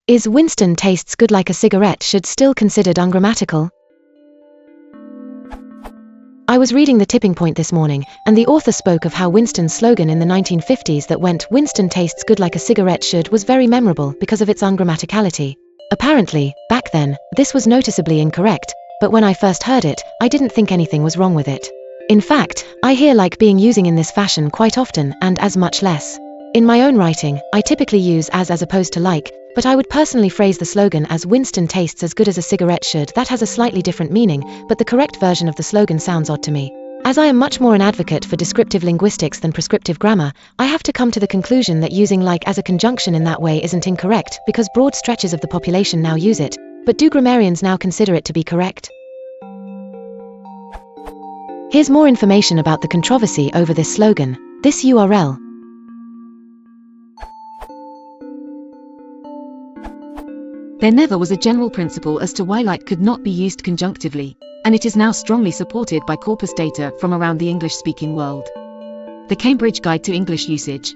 Is Winston tastes good like a cigarette should still considered ungrammatical? I was reading The Tipping Point this morning, and the author spoke of how Winston's slogan in the 1950s that went, "Winston tastes good like a cigarette should," was very memorable because of its ungrammaticality. Apparently, back then, this was noticeably incorrect, but when I first heard it, I didn't think anything was wrong with it. In fact, I hear like being using in this fashion quite often and as much less. In my own writing, I typically use as opposed to like, but I would personally phrase the slogan as "Winston tastes as good as a cigarette should." That has a slightly different meaning, but the correct version of the slogan sounds odd to me. As I am much more an advocate for descriptive linguistics than prescriptive grammar, I have to come to the conclusion that using like as a conjunction in that way isn't incorrect, because broad stretches of the population now use it. But do grammarians now consider it to be correct? Here's more information about the controversy over this slogan. This URL. There never was a general principle as to why like could not be used conjunctively, and it is now strongly supported by corpus data from around the English-speaking world. The Cambridge Guide to English Usage.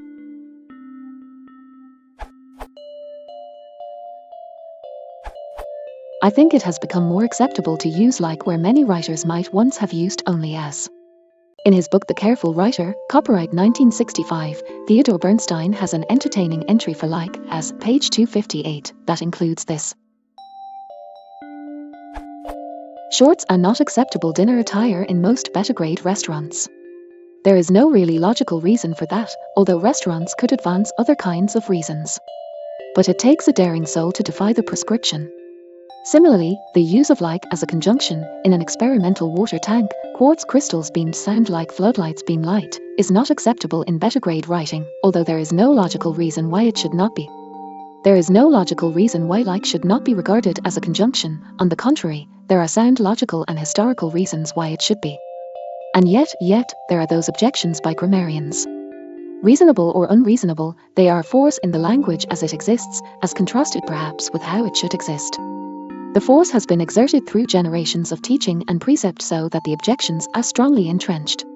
I think it has become more acceptable to use like where many writers might once have used only as. In his book The Careful Writer, copyright 1965, Theodore Bernstein has an entertaining entry for like as, page 258, that includes this. Shorts are not acceptable dinner attire in most better-grade restaurants. There is no really logical reason for that, although restaurants could advance other kinds of reasons. But it takes a daring soul to defy the prescription. Similarly, the use of like as a conjunction in an experimental water tank, quartz crystals beamed sound like floodlights beam light, is not acceptable in better grade writing, although there is no logical reason why it should not be. There is no logical reason why like should not be regarded as a conjunction. On the contrary, there are sound logical and historical reasons why it should be. And yet, there are those objections by grammarians. Reasonable or unreasonable, they are a force in the language as it exists, as contrasted perhaps with how it should exist. The force has been exerted through generations of teaching and precept so that the objections are strongly entrenched.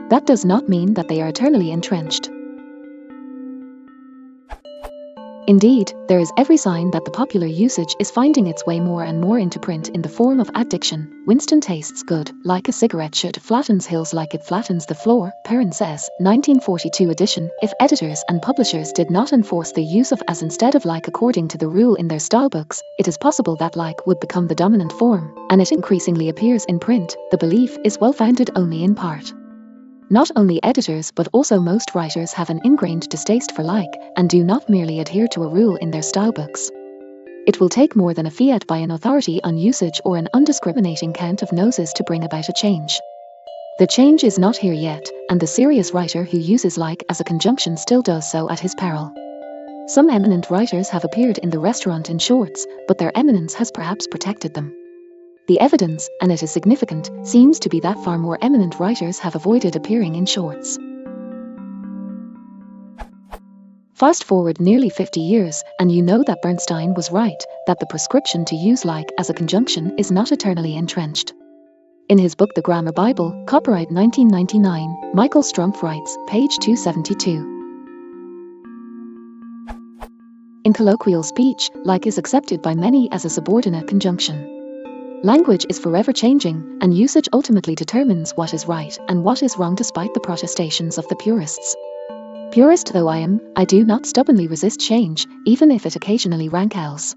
That does not mean that they are eternally entrenched. Indeed, there is every sign that the popular usage is finding its way more and more into print in the form of addiction. Winston tastes good, like a cigarette should, flattens hills like it flattens the floor, Perrin says, 1942 edition. If editors and publishers did not enforce the use of as instead of like according to the rule in their stylebooks, it is possible that like would become the dominant form, and it increasingly appears in print. The belief is well-founded only in part. Not only editors but also most writers have an ingrained distaste for like, and do not merely adhere to a rule in their stylebooks. It will take more than a fiat by an authority on usage or an undiscriminating count of noses to bring about a change. The change is not here yet, and the serious writer who uses like as a conjunction still does so at his peril. Some eminent writers have appeared in the restaurant in shorts, but their eminence has perhaps protected them. The evidence, and it is significant, seems to be that far more eminent writers have avoided appearing in shorts. Fast forward nearly 50 years, and you know that Bernstein was right, that the prescription to use like as a conjunction is not eternally entrenched. In his book The Grammar Bible, copyright 1999, Michael Strumpf writes, page 272. In colloquial speech, like is accepted by many as a subordinate conjunction. Language is forever changing, and usage ultimately determines what is right and what is wrong despite the protestations of the purists. Purist though I am, I do not stubbornly resist change, even if it occasionally rankles.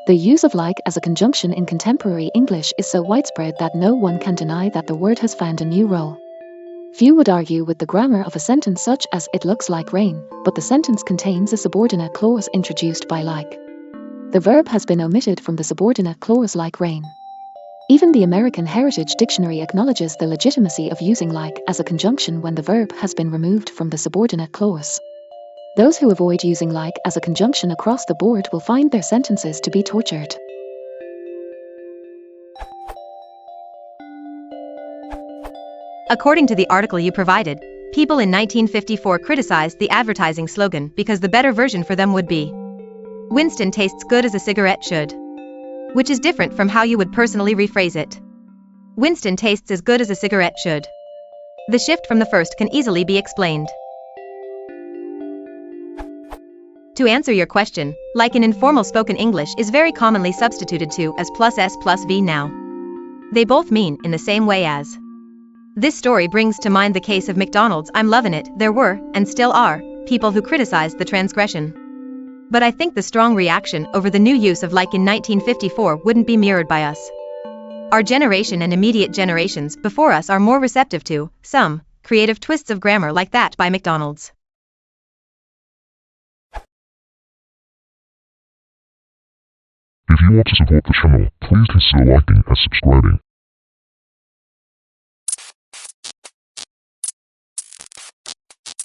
The use of like as a conjunction in contemporary English is so widespread that no one can deny that the word has found a new role. Few would argue with the grammar of a sentence such as "it looks like rain," but the sentence contains a subordinate clause introduced by like. The verb has been omitted from the subordinate clause like rain. Even the American Heritage Dictionary acknowledges the legitimacy of using like as a conjunction when the verb has been removed from the subordinate clause. Those who avoid using like as a conjunction across the board will find their sentences to be tortured. According to the article you provided, people in 1954 criticized the advertising slogan because the better version for them would be, "Winston tastes good as a cigarette should," which is different from how you would personally rephrase it. Winston tastes as good as a cigarette should. The shift from the first can easily be explained. To answer your question, like in informal spoken English is very commonly substituted to as plus s plus v now. They both mean in the same way as. This story brings to mind the case of McDonald's. I'm loving it. There were, and still are, people who criticized the transgression. But I think the strong reaction over the new use of like in 1954 wouldn't be mirrored by us. Our generation and immediate generations before us are more receptive to some creative twists of grammar like that by McDonald's. If you want to support the channel, please consider liking and subscribing.